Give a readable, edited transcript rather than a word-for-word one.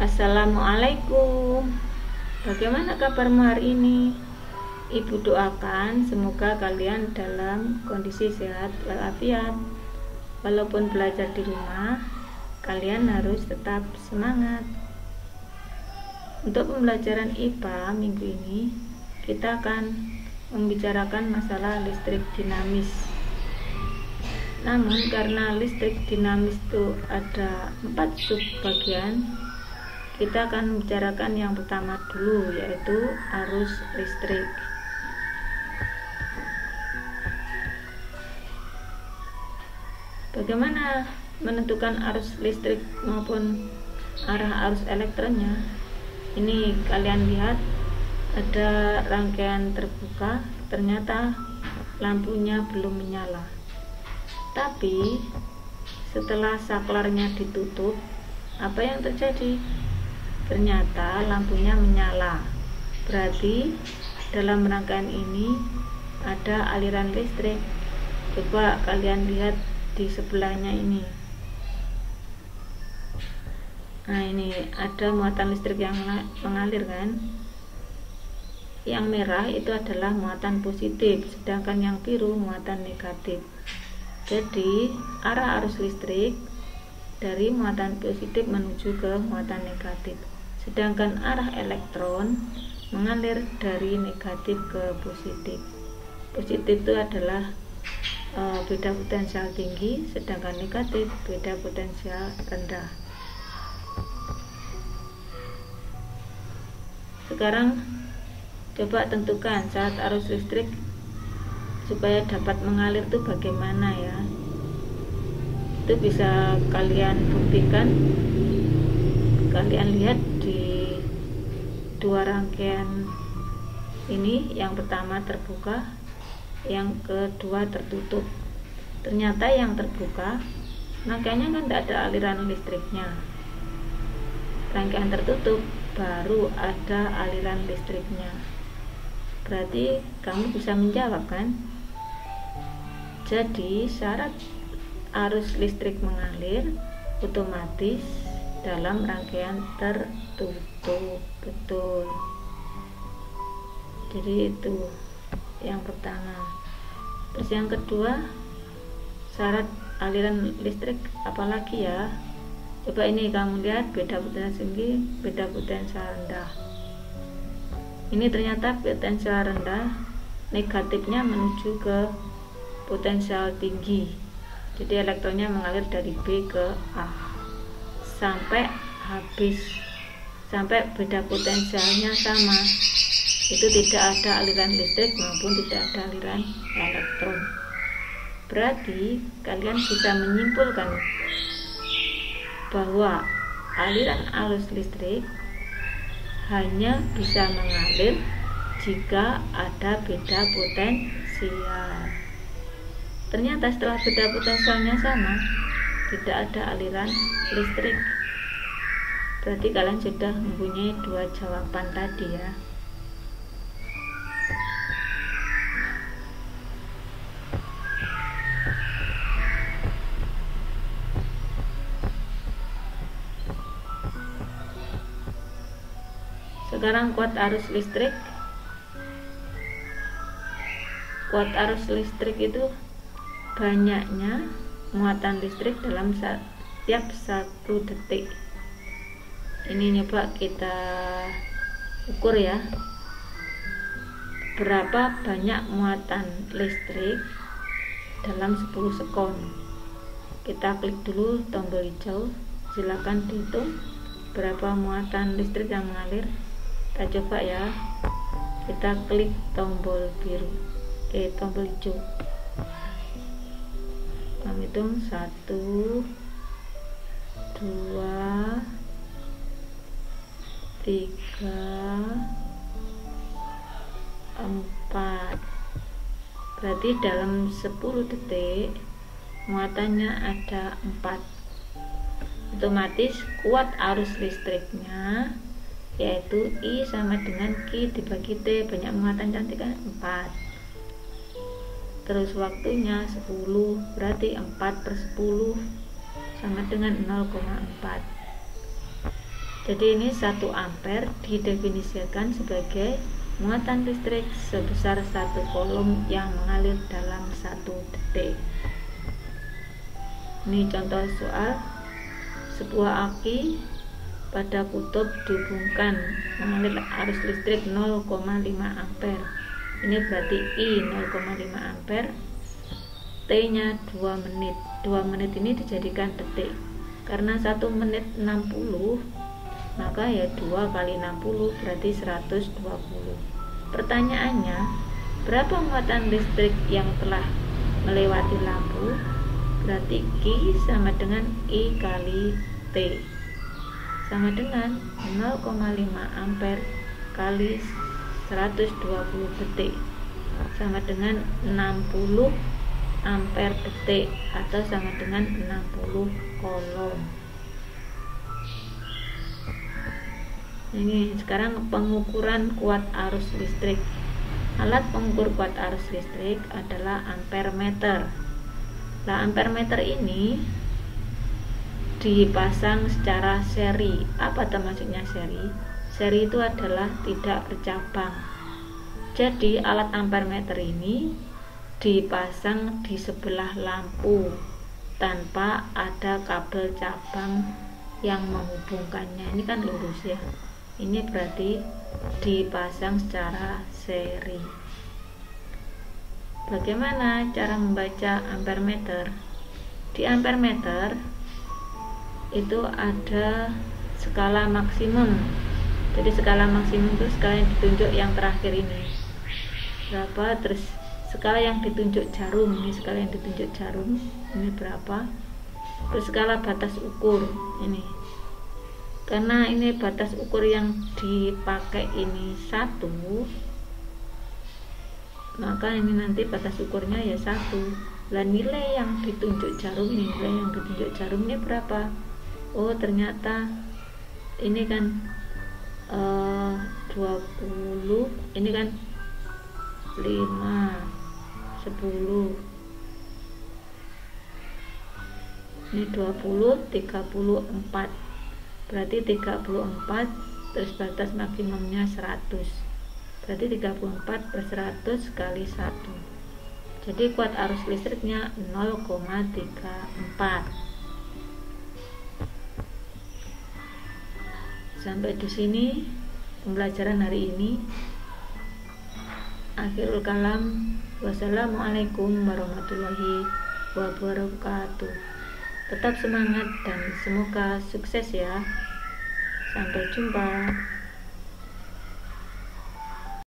Assalamualaikum. Bagaimana kabarmu hari ini? Ibu doakan semoga kalian dalam kondisi sehat walafiat. Walaupun belajar di rumah, kalian harus tetap semangat. Untuk pembelajaran IPA minggu ini, kita akan membicarakan masalah listrik dinamis. Namun karena listrik dinamis itu ada 4 subbagian, kita akan membicarakan yang pertama dulu, yaitu arus listrik. Bagaimana menentukan arus listrik maupun arah arus elektronnya? Ini kalian lihat ada rangkaian terbuka, ternyata lampunya belum menyala. Tapi setelah saklarnya ditutup, apa yang terjadi? Ternyata lampunya menyala. Berarti dalam rangkaian ini ada aliran listrik. Coba kalian lihat di sebelahnya ini. Nah, ini ada muatan listrik yang mengalir kan? Yang merah itu adalah muatan positif, sedangkan yang biru muatan negatif. Jadi arah arus listrik dari muatan positif menuju ke muatan negatif, sedangkan arah elektron mengalir dari negatif ke positif. Positif itu adalah beda potensial tinggi, sedangkan negatif beda potensial rendah. Sekarang coba tentukan saat arus listrik supaya dapat mengalir itu bagaimana ya. Itu bisa kalian buktikan, kalian lihat di dua rangkaian ini, yang pertama terbuka, yang kedua tertutup. Ternyata yang terbuka rangkaiannya kan tidak ada aliran listriknya, rangkaian tertutup baru ada aliran listriknya. Berarti kamu bisa menjawab kan? Jadi syarat arus listrik mengalir otomatis dalam rangkaian tertutup. Betul. Jadi itu yang pertama. Terus yang kedua, syarat aliran listrik apalagi ya? Coba ini kamu lihat, beda potensial tinggi, beda potensial rendah. Ini ternyata potensial rendah, negatifnya menuju ke potensial tinggi. Jadi elektronnya mengalir dari B ke A sampai habis, sampai beda potensialnya sama. Itu tidak ada aliran listrik maupun tidak ada aliran elektron. Berarti kalian bisa menyimpulkan bahwa aliran arus listrik hanya bisa mengalir jika ada beda potensial. Ternyata setelah beda potensialnya sama, tidak ada aliran listrik. Berarti kalian sudah mempunyai 2 jawaban tadi ya. Sekarang kuat arus listrik. Kuat arus listrik itu banyaknya muatan listrik dalam setiap 1 detik. Ini coba kita ukur ya, berapa banyak muatan listrik dalam 10 sekon. Kita klik dulu tombol hijau, silakan dihitung berapa muatan listrik yang mengalir. Kita coba ya, kita klik tombol biru, tombol hijau. Kami hitung 1, 2, 3, 4. Berarti dalam 10 detik muatannya ada 4. Otomatis kuat arus listriknya yaitu I sama dengan Q dibagi T, banyak muatan cantik kan 4. Terus waktunya 10, berarti 4/10 sama dengan 0,4. Jadi ini 1 ampere didefinisikan sebagai muatan listrik sebesar 1 coulomb yang mengalir dalam 1 detik. Ini contoh soal, sebuah aki pada kutub dihubungkan mengalir arus listrik 0,5 ampere. Ini berarti I 0,5 ampere, T nya 2 menit. 2 menit ini dijadikan detik. Karena 1 menit 60, maka ya 2 kali 60 berarti 120. Pertanyaannya, berapa muatan listrik yang telah melewati lampu? Berarti Q sama dengan I kali T, sama dengan 0,5 ampere kali 120 detik, sama dengan 60 ampere detik, atau sama dengan 60 coulomb. Ini sekarang pengukuran kuat arus listrik. Alat pengukur kuat arus listrik adalah ampermeter. Nah, ampermeter ini dipasang secara seri. Apa maksudnya seri? Seri itu adalah tidak bercabang. Jadi alat ampermeter ini dipasang di sebelah lampu tanpa ada kabel cabang yang menghubungkannya. Ini kan lurus ya. Ini berarti dipasang secara seri. Bagaimana cara membaca ampermeter? Di ampermeter itu ada skala maksimum. Jadi skala maksimum itu skala yang ditunjuk yang terakhir ini berapa, terus skala yang ditunjuk jarum, ini skala yang ditunjuk jarum ini berapa, terus skala batas ukur ini. Karena ini batas ukur yang dipakai ini 1, maka ini nanti batas ukurnya ya 1. Dan nilai yang ditunjuk jarum ini, nilai yang ditunjuk jarum ini berapa? Oh, ternyata ini kan 20, ini kan 5, 10, ini 20, 34, berarti 34, terus batas maksimumnya 100, berarti 34 per 100 kali 1. Jadi kuat arus listriknya 0,34. Sampai di sini pembelajaran hari ini. Akhirul kalam. Wassalamualaikum warahmatullahi wabarakatuh. Tetap semangat dan semoga sukses ya. Sampai jumpa.